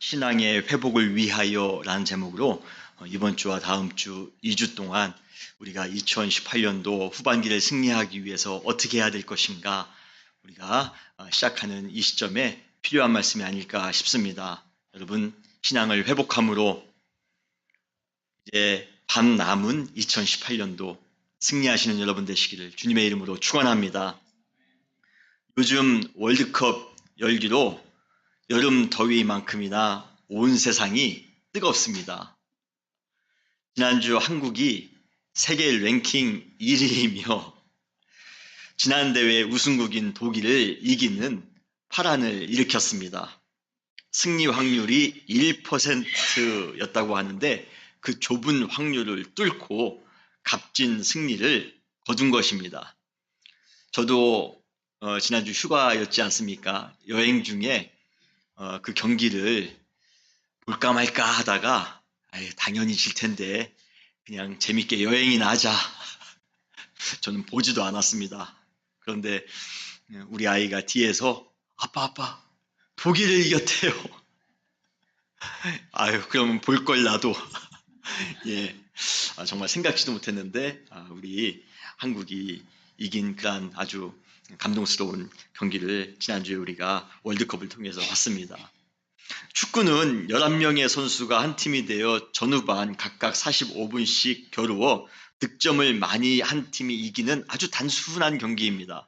신앙의 회복을 위하여 라는 제목으로 이번 주와 다음 주 2주 동안 우리가 2018년도 후반기를 승리하기 위해서 어떻게 해야 될 것인가 우리가 시작하는 이 시점에 필요한 말씀이 아닐까 싶습니다. 여러분, 신앙을 회복함으로 이제 밤 남은 2018년도 승리하시는 여러분 되시기를 주님의 이름으로 축원합니다. 요즘 월드컵 열기로 여름 더위만큼이나 온 세상이 뜨겁습니다. 지난주 한국이 세계 랭킹 1위이며 지난 대회 우승국인 독일을 이기는 파란을 일으켰습니다. 승리 확률이 1%였다고 하는데 그 좁은 확률을 뚫고 값진 승리를 거둔 것입니다. 저도 지난주 휴가였지 않습니까? 여행 중에 그 경기를 볼까 말까 하다가 당연히 질 텐데 그냥 재밌게 여행이나 하자. 저는 보지도 않았습니다. 그런데 우리 아이가 뒤에서 아빠 독일을 이겼대요. 그러면 볼 걸 나도. 예, 정말 생각지도 못했는데 우리 한국이 이긴 그런 아주 감동스러운 경기를 지난주에 우리가 월드컵을 통해서 봤습니다. 축구는 11명의 선수가 한 팀이 되어 전후반 각각 45분씩 겨루어 득점을 많이 한 팀이 이기는 아주 단순한 경기입니다.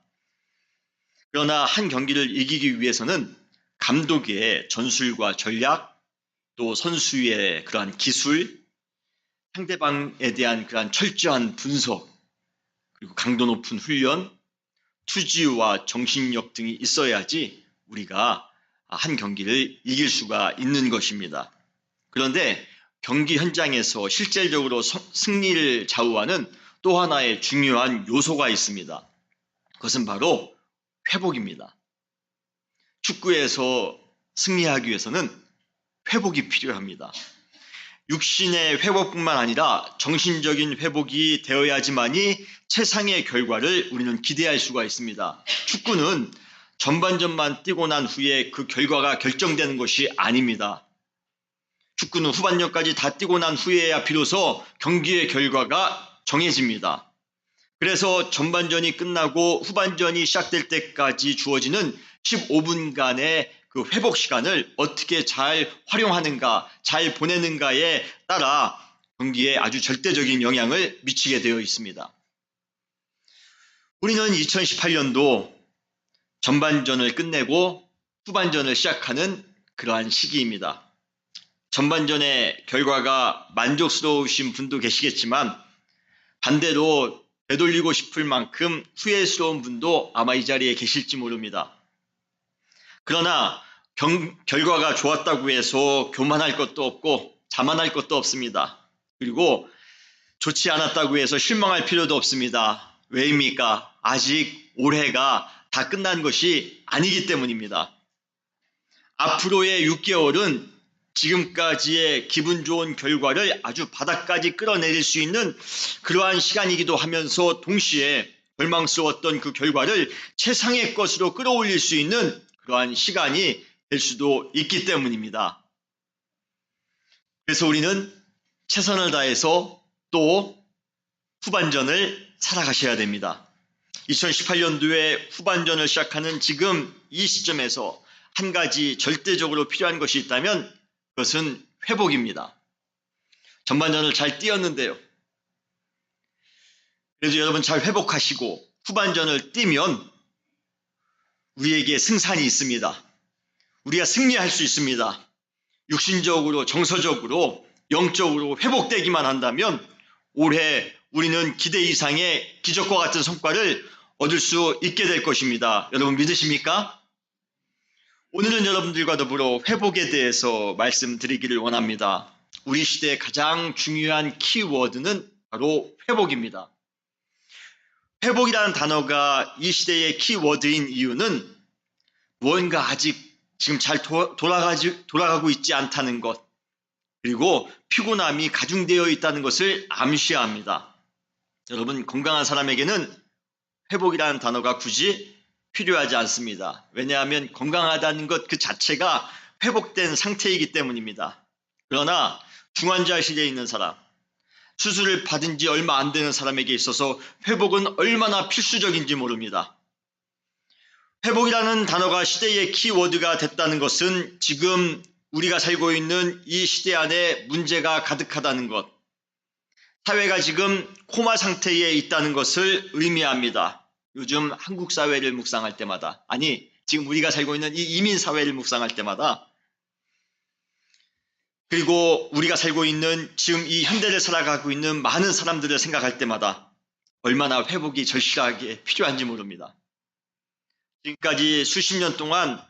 그러나 한 경기를 이기기 위해서는 감독의 전술과 전략, 또 선수의 그러한 기술, 상대방에 대한 그러한 철저한 분석, 그리고 강도 높은 훈련, 투지와 정신력 등이 있어야지 우리가 한 경기를 이길 수가 있는 것입니다. 그런데 경기 현장에서 실질적으로 승리를 좌우하는 또 하나의 중요한 요소가 있습니다. 그것은 바로 회복입니다. 축구에서 승리하기 위해서는 회복이 필요합니다. 육신의 회복뿐만 아니라 정신적인 회복이 되어야지만이 최상의 결과를 우리는 기대할 수가 있습니다. 축구는 전반전만 뛰고 난 후에 그 결과가 결정되는 것이 아닙니다. 축구는 후반전까지 다 뛰고 난 후에야 비로소 경기의 결과가 정해집니다. 그래서 전반전이 끝나고 후반전이 시작될 때까지 주어지는 15분간의 그 회복 시간을 어떻게 잘 활용하는가, 잘 보내는가에 따라 경기에 아주 절대적인 영향을 미치게 되어 있습니다. 우리는 2018년도 전반전을 끝내고 후반전을 시작하는 그러한 시기입니다. 전반전의 결과가 만족스러우신 분도 계시겠지만 반대로 되돌리고 싶을 만큼 후회스러운 분도 아마 이 자리에 계실지 모릅니다. 그러나 결과가 좋았다고 해서 교만할 것도 없고 자만할 것도 없습니다. 그리고 좋지 않았다고 해서 실망할 필요도 없습니다. 왜입니까? 아직 올해가 다 끝난 것이 아니기 때문입니다. 앞으로의 6개월은 지금까지의 기분 좋은 결과를 아주 바닥까지 끌어내릴 수 있는 그러한 시간이기도 하면서 동시에 절망스러웠던 그 결과를 최상의 것으로 끌어올릴 수 있는 그러한 시간이 될 수도 있기 때문입니다. 그래서 우리는 최선을 다해서 또 후반전을 살아가셔야 됩니다. 2018년도에 후반전을 시작하는 지금 이 시점에서 한 가지 절대적으로 필요한 것이 있다면 그것은 회복입니다. 전반전을 잘 뛰었는데요. 그래도 여러분 잘 회복하시고 후반전을 뛰면 우리에게 승산이 있습니다. 우리가 승리할 수 있습니다. 육신적으로, 정서적으로, 영적으로 회복되기만 한다면 올해 우리는 기대 이상의 기적과 같은 성과를 얻을 수 있게 될 것입니다. 여러분 믿으십니까? 오늘은 여러분들과 더불어 회복에 대해서 말씀드리기를 원합니다. 우리 시대의 가장 중요한 키워드는 바로 회복입니다. 회복이라는 단어가 이 시대의 키워드인 이유는 무언가 아직 지금 잘 돌아가고 있지 않다는 것, 그리고 피곤함이 가중되어 있다는 것을 암시합니다. 여러분, 건강한 사람에게는 회복이라는 단어가 굳이 필요하지 않습니다. 왜냐하면 건강하다는 것 그 자체가 회복된 상태이기 때문입니다. 그러나 중환자실에 있는 사람, 수술을 받은 지 얼마 안 되는 사람에게 있어서 회복은 얼마나 필수적인지 모릅니다. 회복이라는 단어가 시대의 키워드가 됐다는 것은 지금 우리가 살고 있는 이 시대 안에 문제가 가득하다는 것, 사회가 지금 코마 상태에 있다는 것을 의미합니다. 요즘 한국 사회를 묵상할 때마다, 아니 지금 우리가 살고 있는 이 이민 사회를 묵상할 때마다, 그리고 우리가 살고 있는 지금 이 현대를 살아가고 있는 많은 사람들을 생각할 때마다 얼마나 회복이 절실하게 필요한지 모릅니다. 지금까지 수십 년 동안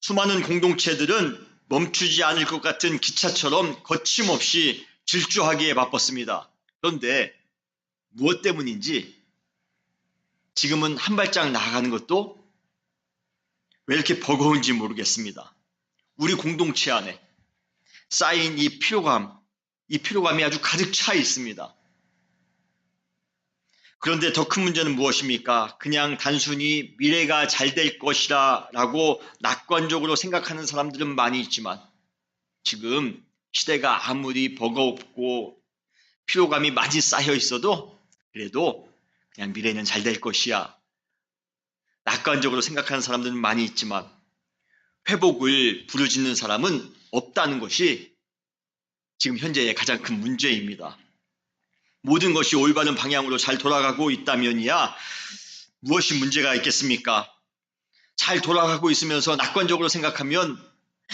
수많은 공동체들은 멈추지 않을 것 같은 기차처럼 거침없이 질주하기에 바빴습니다. 그런데 무엇 때문인지 지금은 한 발짝 나아가는 것도 왜 이렇게 버거운지 모르겠습니다. 우리 공동체 안에 쌓인 이 피로감이 아주 가득 차 있습니다. 그런데 더 큰 문제는 무엇입니까? 그냥 단순히 미래가 잘 될 것이라 라고 낙관적으로 생각하는 사람들은 많이 있지만 지금 시대가 아무리 버거웠고 피로감이 많이 쌓여 있어도 그래도 그냥 미래는 잘 될 것이야. 낙관적으로 생각하는 사람들은 많이 있지만 회복을 부르짖는 사람은 없다는 것이 지금 현재의 가장 큰 문제입니다. 모든 것이 올바른 방향으로 잘 돌아가고 있다면이야 무엇이 문제가 있겠습니까? 잘 돌아가고 있으면서 낙관적으로 생각하면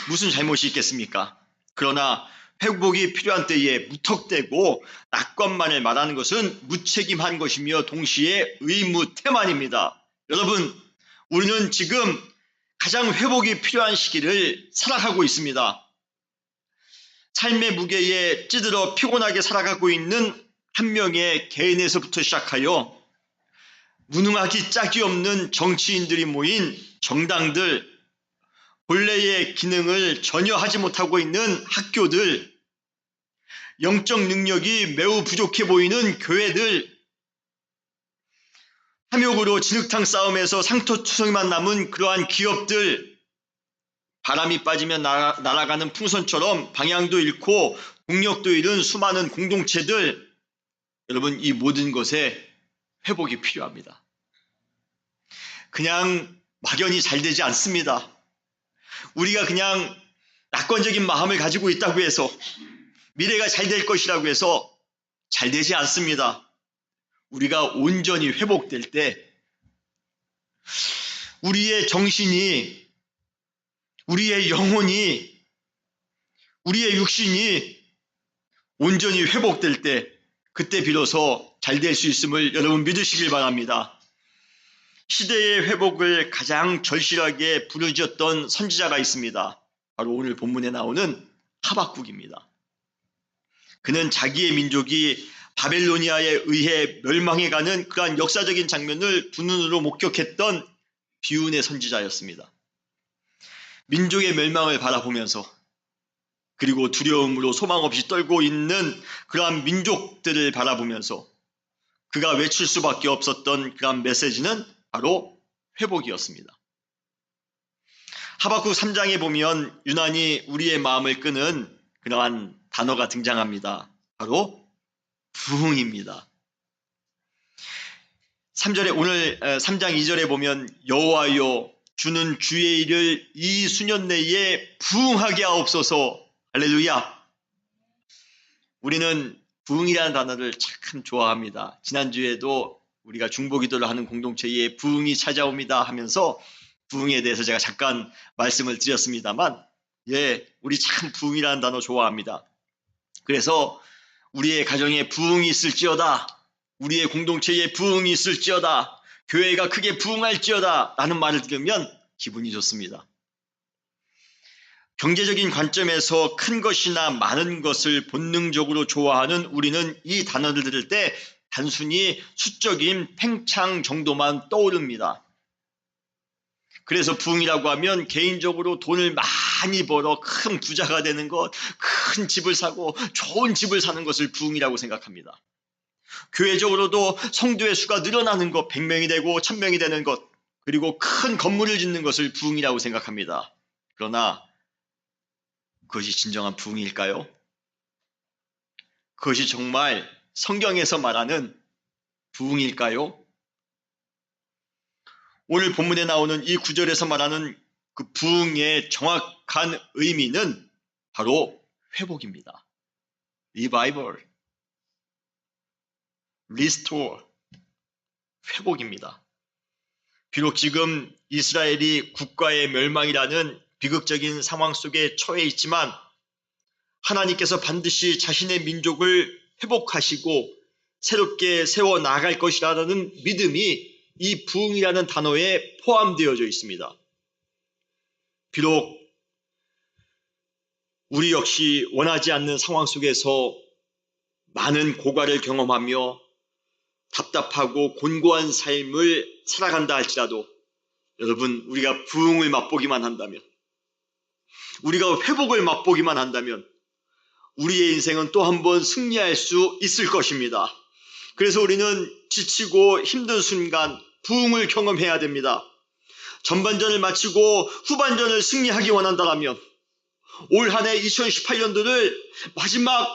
무슨 잘못이 있겠습니까? 그러나 회복이 필요한 때에 무턱대고 낙관만을 말하는 것은 무책임한 것이며 동시에 의무태만입니다. 여러분, 우리는 지금 가장 회복이 필요한 시기를 살아가고 있습니다. 삶의 무게에 찌들어 피곤하게 살아가고 있는 한 명의 개인에서부터 시작하여 무능하기 짝이 없는 정치인들이 모인 정당들, 본래의 기능을 전혀 하지 못하고 있는 학교들, 영적 능력이 매우 부족해 보이는 교회들, 탐욕으로 진흙탕 싸움에서 상처투성이만 남은 그러한 기업들, 바람이 빠지면 날아가는 풍선처럼 방향도 잃고 동력도 잃은 수많은 공동체들, 여러분 이 모든 것에 회복이 필요합니다. 그냥 막연히 잘 되지 않습니다. 우리가 그냥 낙관적인 마음을 가지고 있다고 해서 미래가 잘 될 것이라고 해서 잘 되지 않습니다. 우리가 온전히 회복될 때 우리의 정신이, 우리의 영혼이, 우리의 육신이 온전히 회복될 때 그때 비로소 잘 될 수 있음을 여러분 믿으시길 바랍니다. 시대의 회복을 가장 절실하게 부르짖었던 선지자가 있습니다. 바로 오늘 본문에 나오는 하박국입니다. 그는 자기의 민족이 바벨로니아에 의해 멸망해가는 그러한 역사적인 장면을 두 눈으로 목격했던 비운의 선지자였습니다. 민족의 멸망을 바라보면서 그리고 두려움으로 소망 없이 떨고 있는 그러한 민족들을 바라보면서 그가 외칠 수밖에 없었던 그러한 메시지는 바로 회복이었습니다. 하박국 3장에 보면 유난히 우리의 마음을 끄는 그러한 단어가 등장합니다. 바로 부흥입니다. 3절에 오늘 3장 2절에 보면 여호와여 주는 주의 일을 이 수년 내에 부흥하게 하옵소서. 할렐루야. 우리는 부흥이라는 단어를 참 좋아합니다. 지난주에도 우리가 중보기도를 하는 공동체에 부흥이 찾아옵니다 하면서 부흥에 대해서 제가 잠깐 말씀을 드렸습니다만 우리 참 부흥이라는 단어 좋아합니다. 그래서 우리의 가정에 부흥이 있을지어다, 우리의 공동체에 부흥이 있을지어다, 교회가 크게 부흥할지어다 라는 말을 들으면 기분이 좋습니다. 경제적인 관점에서 큰 것이나 많은 것을 본능적으로 좋아하는 우리는 이 단어를 들을 때 단순히 수적인 팽창 정도만 떠오릅니다. 그래서 부흥이라고 하면 개인적으로 돈을 많이 벌어 큰 부자가 되는 것, 큰 집을 사고 좋은 집을 사는 것을 부흥이라고 생각합니다. 교회적으로도 성도의 수가 늘어나는 것, 100명이 되고 1000명이 되는 것, 그리고 큰 건물을 짓는 것을 부흥이라고 생각합니다. 그러나 그것이 진정한 부흥일까요? 그것이 정말 성경에서 말하는 부흥일까요? 오늘 본문에 나오는 이 구절에서 말하는 그 부흥의 정확한 의미는 바로 회복입니다. Revival, Restore, 회복입니다. 비록 지금 이스라엘이 국가의 멸망이라는 비극적인 상황 속에 처해 있지만 하나님께서 반드시 자신의 민족을 회복하시고 새롭게 세워 나갈 것이라는 믿음이 이 부흥이라는 단어에 포함되어져 있습니다. 비록 우리 역시 원하지 않는 상황 속에서 많은 고갈을 경험하며 답답하고 곤고한 삶을 살아간다 할지라도 여러분, 우리가 부흥을 맛보기만 한다면, 우리가 회복을 맛보기만 한다면 우리의 인생은 또 한 번 승리할 수 있을 것입니다. 그래서 우리는 지치고 힘든 순간 부흥을 경험해야 됩니다. 전반전을 마치고 후반전을 승리하기 원한다면 올 한 해 2018년도를 마지막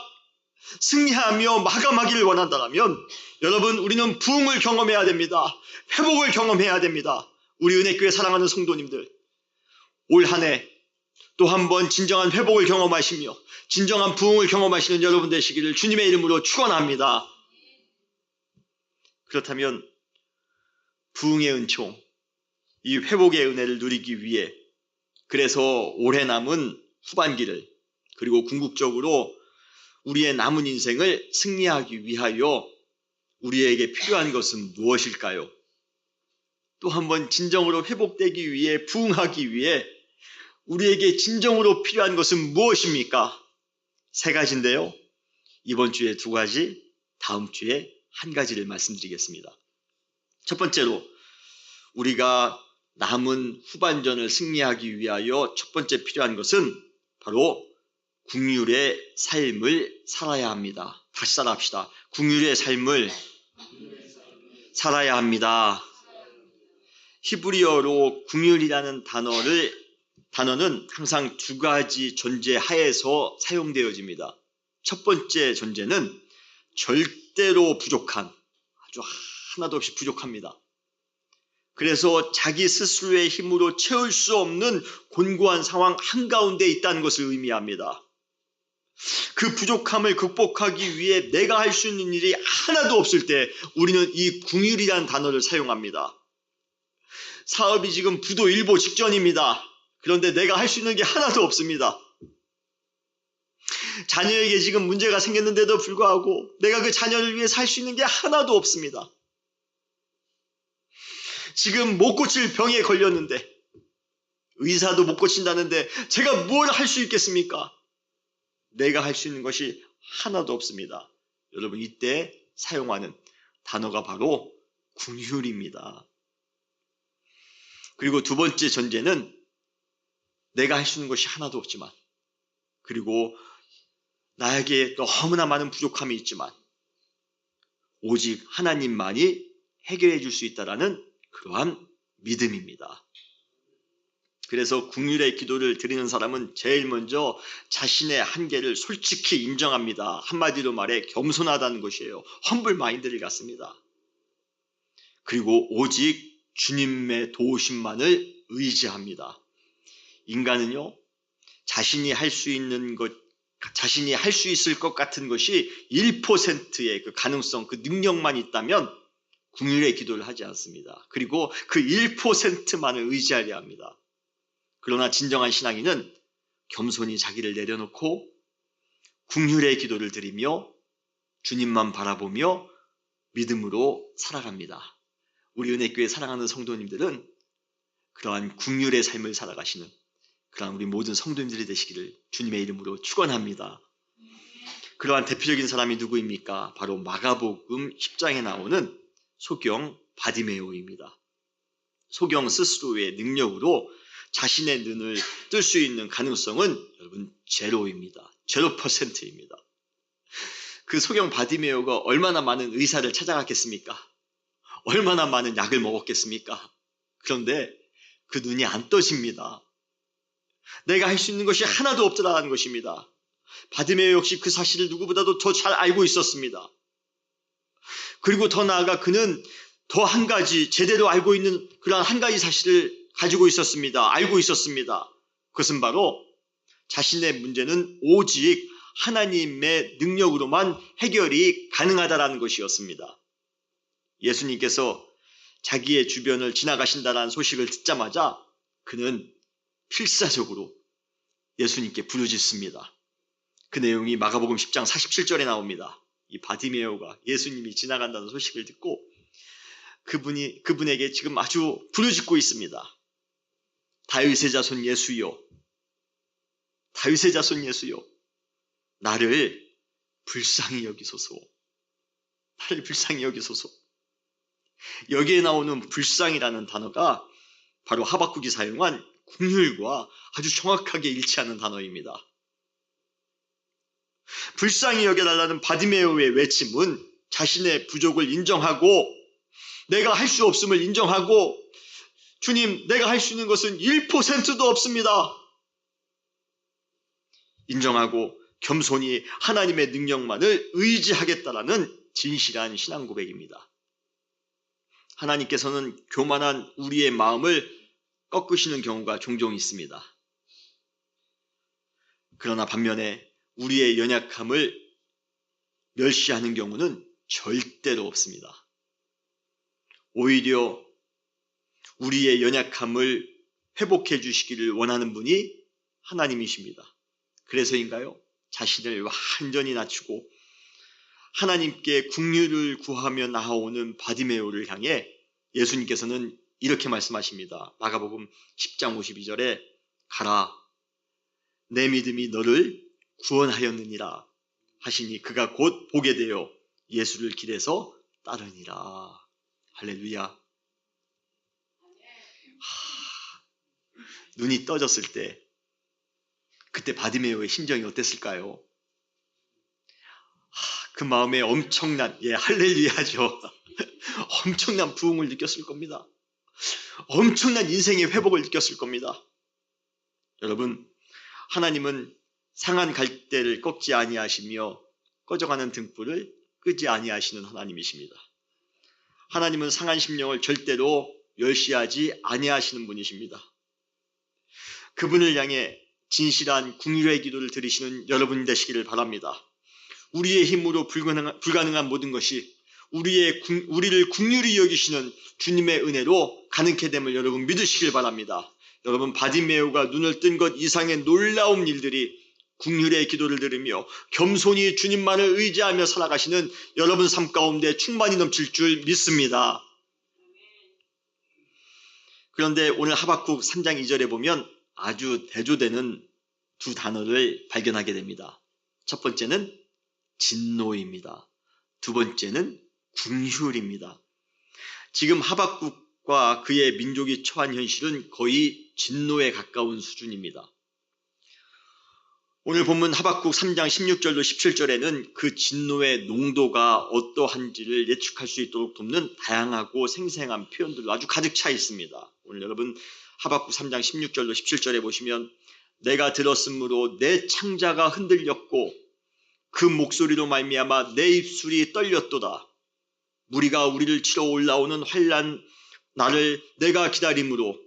승리하며 마감하기를 원한다면 여러분, 우리는 부흥을 경험해야 됩니다. 회복을 경험해야 됩니다. 우리 은혜교회 사랑하는 성도님들, 올 한 해 또 한 번 진정한 회복을 경험하시며 진정한 부흥을 경험하시는 여러분 되시기를 주님의 이름으로 축원합니다. 그렇다면 부흥의 은총, 이 회복의 은혜를 누리기 위해 그래서 올해 남은 후반기를 그리고 궁극적으로 우리의 남은 인생을 승리하기 위하여 우리에게 필요한 것은 무엇일까요? 또 한 번 진정으로 회복되기 위해 부흥하기 위해 우리에게 진정으로 필요한 것은 무엇입니까? 세 가지인데요. 이번 주에 두 가지, 다음 주에 한 가지를 말씀드리겠습니다. 첫 번째로 우리가 남은 후반전을 승리하기 위하여 첫 번째 필요한 것은 바로 긍휼의 삶을 살아야 합니다. 다시 따라합시다. 긍휼의 삶을 살아야 합니다. 히브리어로 긍휼이라는 단어는 항상 두 가지 존재 하에서 사용되어집니다. 첫 번째 존재는 절대로 부족한, 아주 하나도 없이 부족합니다. 그래서 자기 스스로의 힘으로 채울 수 없는 곤고한 상황 한가운데 있다는 것을 의미합니다. 그 부족함을 극복하기 위해 내가 할 수 있는 일이 하나도 없을 때 우리는 이 긍휼이라는 단어를 사용합니다. 사업이 지금 부도일보 직전입니다. 그런데 내가 할 수 있는 게 하나도 없습니다. 자녀에게 지금 문제가 생겼는데도 불구하고 내가 그 자녀를 위해서 할 수 있는 게 하나도 없습니다. 지금 못 고칠 병에 걸렸는데 의사도 못 고친다는데 제가 뭘 할 수 있겠습니까? 내가 할 수 있는 것이 하나도 없습니다. 여러분, 이때 사용하는 단어가 바로 긍휼입니다. 그리고 두 번째 전제는 내가 할 수 있는 것이 하나도 없지만, 그리고 나에게 너무나 많은 부족함이 있지만 오직 하나님만이 해결해 줄 수 있다라는 그러한 믿음입니다. 그래서 긍휼의 기도를 드리는 사람은 제일 먼저 자신의 한계를 솔직히 인정합니다. 한마디로 말해 겸손하다는 것이에요. 험블 마인드를 갖습니다. 그리고 오직 주님의 도우심만을 의지합니다. 인간은요, 자신이 할 수 있을 것 같은 것이 1%의 그 가능성, 그 능력만 있다면 긍휼의 기도를 하지 않습니다. 그리고 그 1%만을 의지하려 합니다. 그러나 진정한 신앙인은 겸손히 자기를 내려놓고 긍휼의 기도를 드리며 주님만 바라보며 믿음으로 살아갑니다. 우리 은혜교회 사랑하는 성도님들은 그러한 긍휼의 삶을 살아가시는 그러한 우리 모든 성도님들이 되시기를 주님의 이름으로 축원합니다. 그러한 대표적인 사람이 누구입니까? 바로 마가복음 10장에 나오는 소경 바디메오입니다. 소경 스스로의 능력으로 자신의 눈을 뜰 수 있는 가능성은 여러분 제로입니다. 0%입니다. 그 소경 바디메오가 얼마나 많은 의사를 찾아갔겠습니까? 얼마나 많은 약을 먹었겠습니까? 그런데 그 눈이 안 떠집니다. 내가 할 수 있는 것이 하나도 없더라는 것입니다. 바디메오 역시 그 사실을 누구보다도 더 잘 알고 있었습니다. 그리고 더 나아가 그는 더 한 가지 제대로 알고 있는 그러한 한 가지 사실을 가지고 있었습니다. 알고 있었습니다. 그것은 바로 자신의 문제는 오직 하나님의 능력으로만 해결이 가능하다라는 것이었습니다. 예수님께서 자기의 주변을 지나가신다라는 소식을 듣자마자 그는 필사적으로 예수님께 부르짖습니다. 그 내용이 마가복음 10장 47절에 나옵니다. 이 바디메오가 예수님이 지나간다는 소식을 듣고 그분에게 지금 아주 부르짖고 있습니다. 다윗의 자손 예수여, 다윗의 자손 예수여, 나를 불쌍히 여기소서. 나를 불쌍히 여기소서. 여기에 나오는 불쌍이라는 단어가 바로 하박국이 사용한 긍휼과 아주 정확하게 일치하는 단어입니다. 불쌍히 여겨달라는 바디메오의 외침은 자신의 부족을 인정하고 내가 할 수 없음을 인정하고 주님, 내가 할 수 있는 것은 1%도 없습니다. 인정하고 겸손히 하나님의 능력만을 의지하겠다라는 진실한 신앙 고백입니다. 하나님께서는 교만한 우리의 마음을 꺾으시는 경우가 종종 있습니다. 그러나 반면에 우리의 연약함을 멸시하는 경우는 절대로 없습니다. 오히려 우리의 연약함을 회복해 주시기를 원하는 분이 하나님이십니다. 그래서인가요? 자신을 완전히 낮추고 하나님께 긍휼을 구하며 나아오는 바디메오를 향해 예수님께서는 이렇게 말씀하십니다. 마가복음 10장 52절에 가라, 내 믿음이 너를 구원하였느니라 하시니 그가 곧 보게 되어 예수를 길에서 따르니라. 할렐루야. 눈이 떠졌을 때 그때 바디메오의 심정이 어땠을까요? 그 마음에 엄청난, 할렐루야죠. 엄청난 부흥을 느꼈을 겁니다. 엄청난 인생의 회복을 느꼈을 겁니다. 여러분, 하나님은 상한 갈대를 꺾지 아니하시며 꺼져가는 등불을 끄지 아니하시는 하나님이십니다. 하나님은 상한 심령을 절대로 멸시하지 아니하시는 분이십니다. 그분을 향해 진실한 긍휼의 기도를 드리시는 여러분 되시기를 바랍니다. 우리의 힘으로 불가능한 모든 것이 우리를 긍휼히 여기시는 주님의 은혜로 가능케 됨을 여러분 믿으시길 바랍니다. 여러분, 바디메오가 눈을 뜬 것 이상의 놀라운 일들이 긍휼의 기도를 들으며 겸손히 주님만을 의지하며 살아가시는 여러분 삶 가운데 충만히 넘칠 줄 믿습니다. 그런데 오늘 하박국 3장 2절에 보면 아주 대조되는 두 단어를 발견하게 됩니다. 첫 번째는 진노입니다. 두 번째는 긍휼입니다. 지금 하박국과 그의 민족이 처한 현실은 거의 진노에 가까운 수준입니다. 오늘 본문 하박국 3장 16절로 17절에는 그 진노의 농도가 어떠한지를 예측할 수 있도록 돕는 다양하고 생생한 표현들로 아주 가득 차 있습니다. 오늘 여러분 하박국 3장 16절로 17절에 보시면 내가 들었으므로 내 창자가 흔들렸고 그 목소리로 말미암아 내 입술이 떨렸도다. 무리가 우리를 치러 올라오는 환난 나를 내가 기다림으로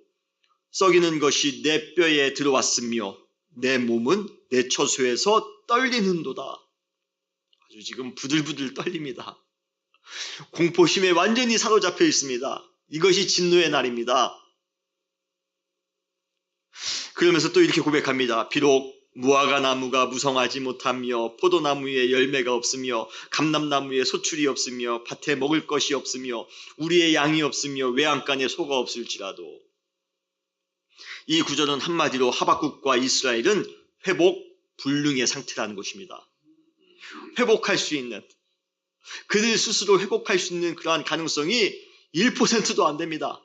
썩이는 것이 내 뼈에 들어왔으며 내 몸은 내 처소에서 떨리는도다. 아주 지금 부들부들 떨립니다. 공포심에 완전히 사로잡혀 있습니다. 이것이 진노의 날입니다. 그러면서 또 이렇게 고백합니다. 비록 무화과 나무가 무성하지 못하며 포도나무에 열매가 없으며 감람나무에 소출이 없으며 밭에 먹을 것이 없으며 우리의 양이 없으며 외양간에 소가 없을지라도. 이 구절은 한마디로 하박국과 이스라엘은 회복 불능의 상태라는 것입니다. 회복할 수 있는, 그들 스스로 회복할 수 있는 그러한 가능성이 1%도 안 됩니다.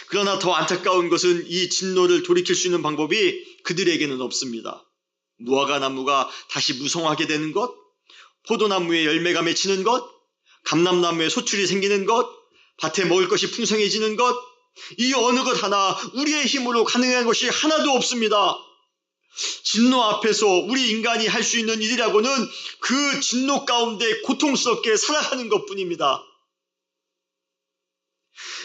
그러나 더 안타까운 것은 이 진노를 돌이킬 수 있는 방법이 그들에게는 없습니다. 무화과 나무가 다시 무성하게 되는 것, 포도나무에 열매가 맺히는 것, 감람나무에 소출이 생기는 것, 밭에 먹을 것이 풍성해지는 것, 이 어느 것 하나 우리의 힘으로 가능한 것이 하나도 없습니다. 진노 앞에서 우리 인간이 할 수 있는 일이라고는 그 진노 가운데 고통스럽게 살아가는 것뿐입니다.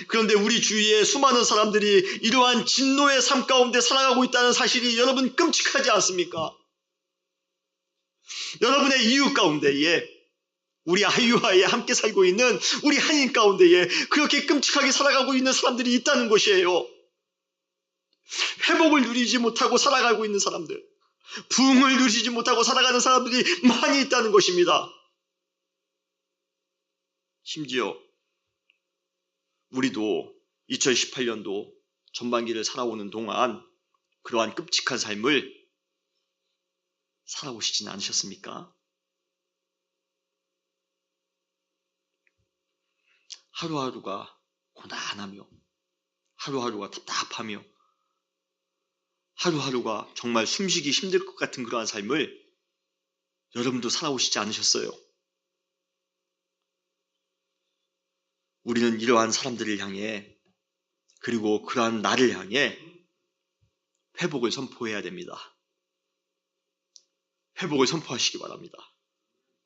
그런데 우리 주위에 수많은 사람들이 이러한 진노의 삶 가운데 살아가고 있다는 사실이 여러분 끔찍하지 않습니까? 여러분의 이웃 가운데에 우리 아이와에 함께 살고 있는 우리 한인 가운데에 그렇게 끔찍하게 살아가고 있는 사람들이 있다는 것이에요. 회복을 누리지 못하고 살아가고 있는 사람들, 부흥을 누리지 못하고 살아가는 사람들이 많이 있다는 것입니다. 심지어 우리도 2018년도 전반기를 살아오는 동안 그러한 끔찍한 삶을 살아오시진 않으셨습니까? 하루하루가 고단하며 하루하루가 답답하며 하루하루가 정말 숨쉬기 힘들 것 같은 그러한 삶을 여러분도 살아오시지 않으셨어요? 우리는 이러한 사람들을 향해 그리고 그러한 나를 향해 회복을 선포해야 됩니다. 회복을 선포하시기 바랍니다.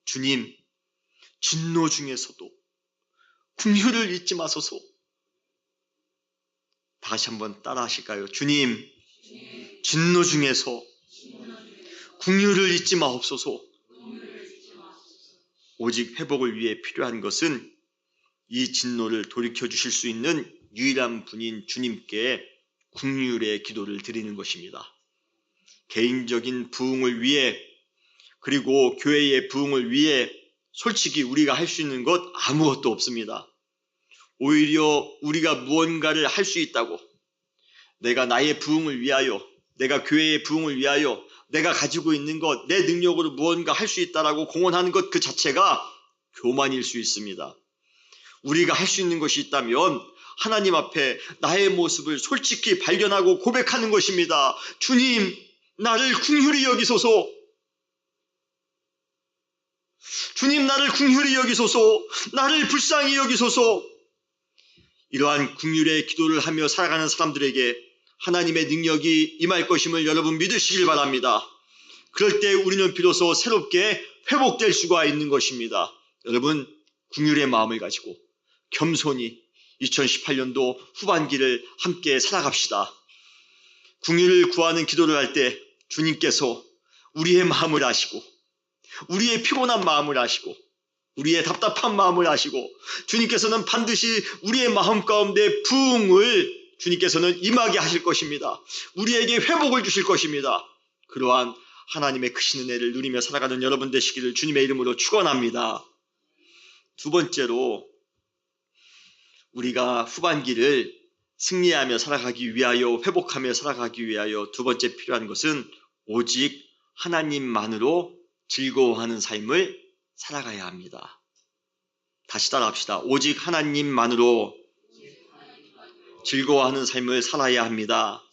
주님, 진노 중에서도 긍휼을 잊지 마소서. 다시 한번 따라 하실까요? 주님, 진노 중에서 긍휼을 잊지 마옵소서. 오직 회복을 위해 필요한 것은 이 진노를 돌이켜 주실 수 있는 유일한 분인 주님께 긍휼의 기도를 드리는 것입니다. 개인적인 부흥을 위해 그리고 교회의 부흥을 위해 솔직히 우리가 할 수 있는 것 아무것도 없습니다. 오히려 우리가 무언가를 할 수 있다고, 내가 나의 부흥을 위하여, 내가 교회의 부흥을 위하여 내가 가지고 있는 것, 내 능력으로 무언가 할 수 있다라고 공언하는 것 그 자체가 교만일 수 있습니다. 우리가 할 수 있는 것이 있다면 하나님 앞에 나의 모습을 솔직히 발견하고 고백하는 것입니다. 주님, 나를 긍휼히 여기소서. 주님, 나를 긍휼히 여기소서. 나를 불쌍히 여기소서. 이러한 긍휼의 기도를 하며 살아가는 사람들에게 하나님의 능력이 임할 것임을 여러분 믿으시길 바랍니다. 그럴 때 우리는 비로소 새롭게 회복될 수가 있는 것입니다. 여러분, 긍휼의 마음을 가지고 겸손히 2018년도 후반기를 함께 살아갑시다. 긍휼을 구하는 기도를 할 때 주님께서 우리의 마음을 아시고 우리의 피곤한 마음을 아시고 우리의 답답한 마음을 아시고 주님께서는 반드시 우리의 마음 가운데 부흥을 주님께서는 임하게 하실 것입니다. 우리에게 회복을 주실 것입니다. 그러한 하나님의 크신 은혜를 누리며 살아가는 여러분 되시기를 주님의 이름으로 축원합니다. 두 번째로 우리가 후반기를 승리하며 살아가기 위하여 회복하며 살아가기 위하여 두 번째 필요한 것은 오직 하나님만으로 즐거워하는 삶을 살아가야 합니다. 다시 따라합시다. 오직 하나님만으로 즐거워하는 삶을 살아야 합니다.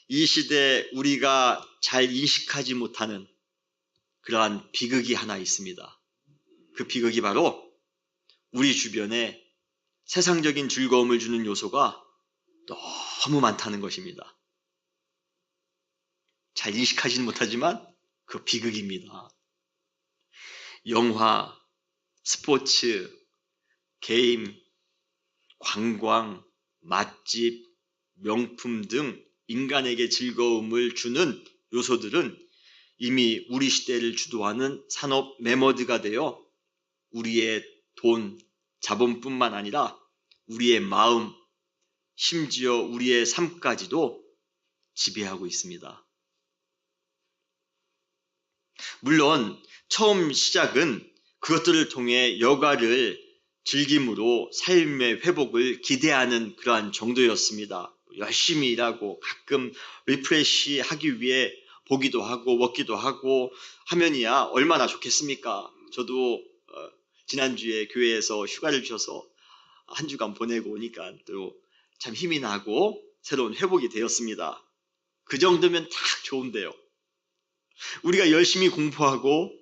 이 시대에 우리가 잘 인식하지 못하는 그러한 비극이 하나 있습니다. 그 비극이 바로 우리 주변에 세상적인 즐거움을 주는 요소가 너무 많다는 것입니다. 잘 인식하지는 못하지만 그 비극입니다. 영화, 스포츠, 게임, 관광, 맛집, 명품 등 인간에게 즐거움을 주는 요소들은 이미 우리 시대를 주도하는 산업 매머드가 되어 우리의 돈, 자본뿐만 아니라 우리의 마음, 심지어 우리의 삶까지도 지배하고 있습니다. 물론 처음 시작은 그것들을 통해 여가를 즐김으로 삶의 회복을 기대하는 그러한 정도였습니다. 열심히 일하고 가끔 리프레시 하기 위해 보기도 하고 먹기도 하고 하면이야 얼마나 좋겠습니까? 저도 지난주에 교회에서 휴가를 주셔서 한 주간 보내고 오니까 또 참 힘이 나고 새로운 회복이 되었습니다. 그 정도면 딱 좋은데요. 우리가 열심히 공부하고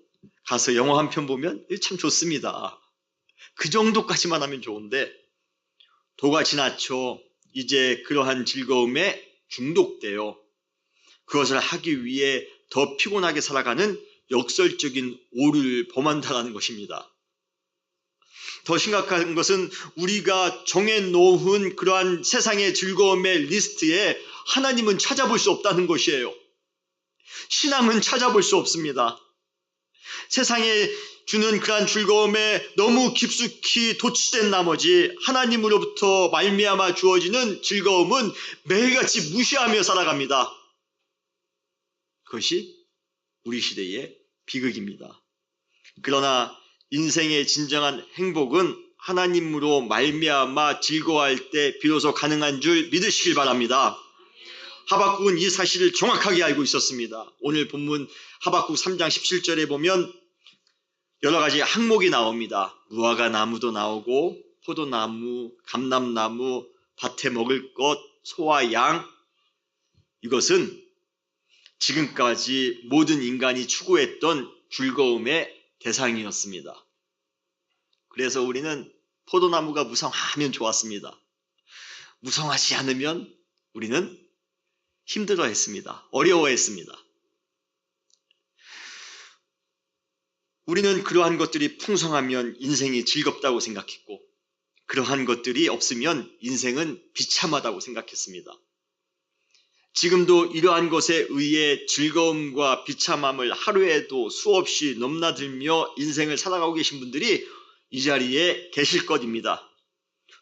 가서 영화 한 편 보면 참 좋습니다. 그 정도까지만 하면 좋은데 도가 지나쳐 이제 그러한 즐거움에 중독되어 그것을 하기 위해 더 피곤하게 살아가는 역설적인 오류를 범한다는 것입니다. 더 심각한 것은 우리가 정해놓은 그러한 세상의 즐거움의 리스트에 하나님은 찾아볼 수 없다는 것이에요. 신앙은 찾아볼 수 없습니다. 세상에 주는 그러한 즐거움에 너무 깊숙이 도취된 나머지 하나님으로부터 말미암아 주어지는 즐거움은 매일같이 무시하며 살아갑니다. 그것이 우리 시대의 비극입니다. 그러나 인생의 진정한 행복은 하나님으로 말미암아 즐거워할 때 비로소 가능한 줄 믿으시길 바랍니다. 하박국은 이 사실을 정확하게 알고 있었습니다. 오늘 본문 하박국 3장 17절에 보면 여러 가지 항목이 나옵니다. 무화과 나무도 나오고 포도나무, 감람나무, 밭에 먹을 것, 소와 양. 이것은 지금까지 모든 인간이 추구했던 즐거움의 대상이었습니다. 그래서 우리는 포도나무가 무성하면 좋았습니다. 무성하지 않으면 우리는 힘들어했습니다. 어려워했습니다. 우리는 그러한 것들이 풍성하면 인생이 즐겁다고 생각했고 그러한 것들이 없으면 인생은 비참하다고 생각했습니다. 지금도 이러한 것에 의해 즐거움과 비참함을 하루에도 수없이 넘나들며 인생을 살아가고 계신 분들이 이 자리에 계실 것입니다.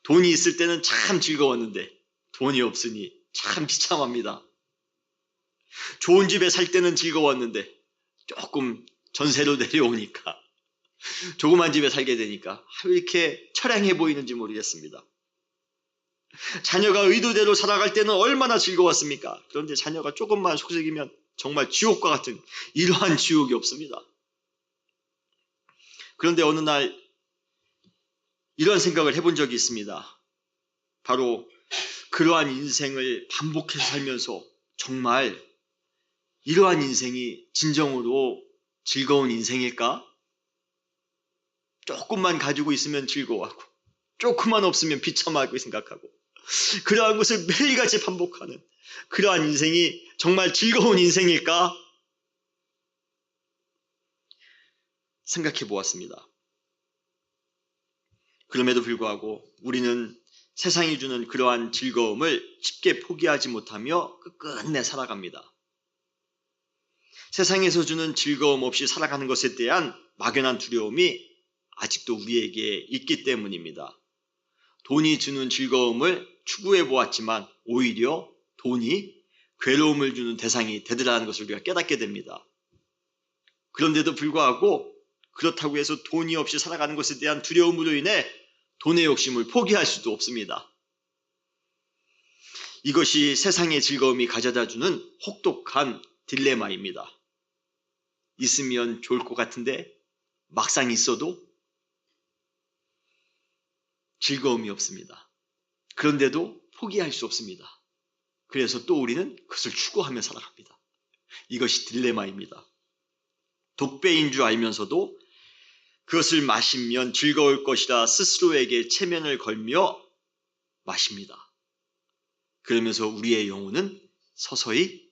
돈이 있을 때는 참 즐거웠는데 돈이 없으니 참 비참합니다. 좋은 집에 살 때는 즐거웠는데 조금 전세로 내려오니까 조그만 집에 살게 되니까 왜 이렇게 처량해 보이는지 모르겠습니다. 자녀가 의도대로 살아갈 때는 얼마나 즐거웠습니까? 그런데 자녀가 조금만 속썩이면 정말 지옥과 같은 이러한 지옥이 없습니다. 그런데 어느 날 이런 생각을 해본 적이 있습니다. 바로 그러한 인생을 반복해서 살면서 정말 이러한 인생이 진정으로 즐거운 인생일까? 조금만 가지고 있으면 즐거워하고 조금만 없으면 비참하고 생각하고 그러한 것을 매일같이 반복하는 그러한 인생이 정말 즐거운 인생일까? 생각해 보았습니다. 그럼에도 불구하고 우리는 세상이 주는 그러한 즐거움을 쉽게 포기하지 못하며 끝끝내 살아갑니다. 세상에서 주는 즐거움 없이 살아가는 것에 대한 막연한 두려움이 아직도 우리에게 있기 때문입니다. 돈이 주는 즐거움을 추구해 보았지만 오히려 돈이 괴로움을 주는 대상이 되더라는 것을 우리가 깨닫게 됩니다. 그런데도 불구하고 그렇다고 해서 돈이 없이 살아가는 것에 대한 두려움으로 인해 돈의 욕심을 포기할 수도 없습니다. 이것이 세상의 즐거움이 가져다주는 혹독한 딜레마입니다. 있으면 좋을 것 같은데 막상 있어도 즐거움이 없습니다. 그런데도 포기할 수 없습니다. 그래서 또 우리는 그것을 추구하며 살아갑니다. 이것이 딜레마입니다. 독배인 줄 알면서도 그것을 마시면 즐거울 것이라 스스로에게 체면을 걸며 마십니다. 그러면서 우리의 영혼은 서서히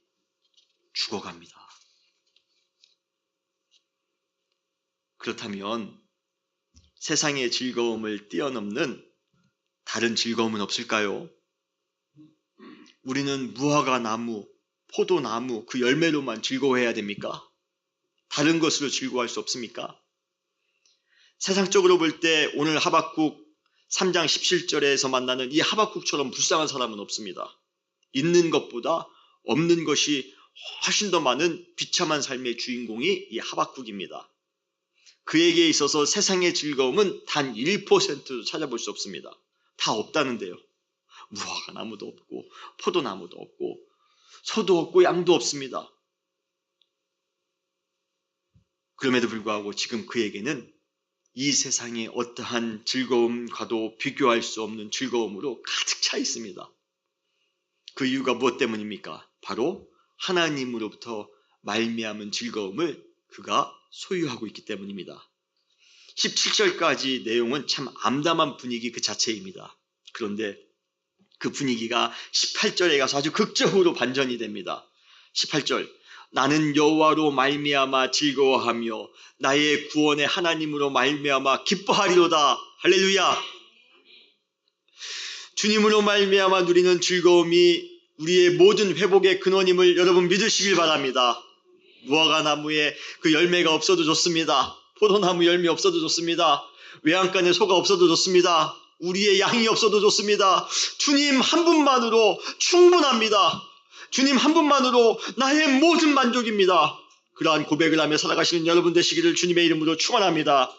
죽어갑니다. 그렇다면 세상의 즐거움을 뛰어넘는 다른 즐거움은 없을까요? 우리는 무화과 나무, 포도나무 그 열매로만 즐거워해야 됩니까? 다른 것으로 즐거워할 수 없습니까? 세상적으로 볼 때 오늘 하박국 3장 17절에서 만나는 이 하박국처럼 불쌍한 사람은 없습니다. 있는 것보다 없는 것이 훨씬 더 많은 비참한 삶의 주인공이 이 하박국입니다. 그에게 있어서 세상의 즐거움은 단 1%도 찾아볼 수 없습니다. 다 없다는데요. 무화과 나무도 없고 포도나무도 없고 소도 없고 양도 없습니다. 그럼에도 불구하고 지금 그에게는 이 세상의 어떠한 즐거움과도 비교할 수 없는 즐거움으로 가득 차 있습니다. 그 이유가 무엇 때문입니까? 바로 하나님으로부터 말미암은 즐거움을 그가 소유하고 있기 때문입니다. 17절까지 내용은 참 암담한 분위기 그 자체입니다. 그런데 그 분위기가 18절에 가서 아주 극적으로 반전이 됩니다. 18절, 나는 여호와로 말미암아 즐거워하며 나의 구원의 하나님으로 말미암아 기뻐하리로다. 할렐루야. 주님으로 말미암아 누리는 즐거움이 우리의 모든 회복의 근원임을 여러분 믿으시길 바랍니다. 무화과 나무에 그 열매가 없어도 좋습니다. 포도나무 열매 없어도 좋습니다. 외양간에 소가 없어도 좋습니다. 우리의 양이 없어도 좋습니다. 주님 한 분만으로 충분합니다. 주님 한 분만으로 나의 모든 만족입니다. 그러한 고백을 하며 살아가시는 여러분 되시기를 주님의 이름으로 축원합니다.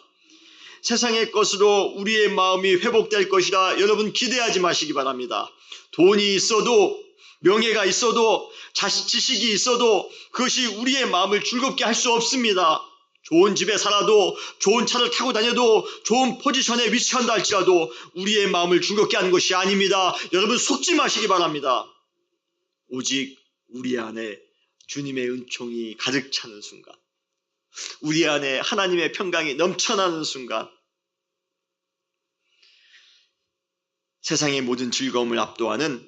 세상의 것으로 우리의 마음이 회복될 것이라 여러분 기대하지 마시기 바랍니다. 돈이 있어도, 명예가 있어도, 지식이 있어도 그것이 우리의 마음을 즐겁게 할 수 없습니다. 좋은 집에 살아도, 좋은 차를 타고 다녀도, 좋은 포지션에 위치한다 할지라도 우리의 마음을 즐겁게 하는 것이 아닙니다. 여러분 속지 마시기 바랍니다. 오직 우리 안에 주님의 은총이 가득 차는 순간, 우리 안에 하나님의 평강이 넘쳐나는 순간, 세상의 모든 즐거움을 압도하는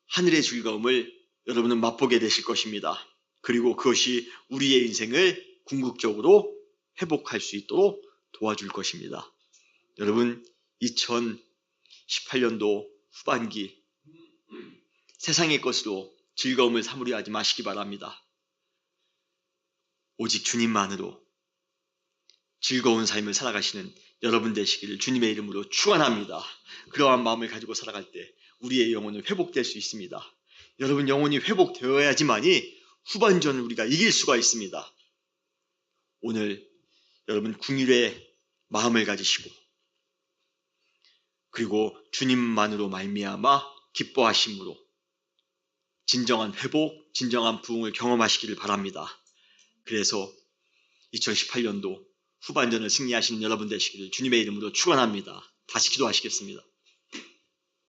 하늘의 즐거움을 여러분은 맛보게 되실 것입니다. 그리고 그것이 우리의 인생을 궁극적으로 회복할 수 있도록 도와줄 것입니다. 여러분 2018년도 후반기 세상의 것으로 즐거움을 삼으려 하지 마시기 바랍니다. 오직 주님만으로 즐거운 삶을 살아가시는 여러분 되시기를 주님의 이름으로 축원합니다. 그러한 마음을 가지고 살아갈 때 우리의 영혼은 회복될 수 있습니다. 여러분 영혼이 회복되어야지만이 후반전을 우리가 이길 수가 있습니다. 오늘 여러분 긍휼의 마음을 가지시고 그리고 주님만으로 말미암아 기뻐하심으로 진정한 회복, 진정한 부흥을 경험하시기를 바랍니다. 그래서 2018년도 후반전을 승리하시는 여러분 되시기를 주님의 이름으로 축원합니다. 다시 기도하시겠습니다.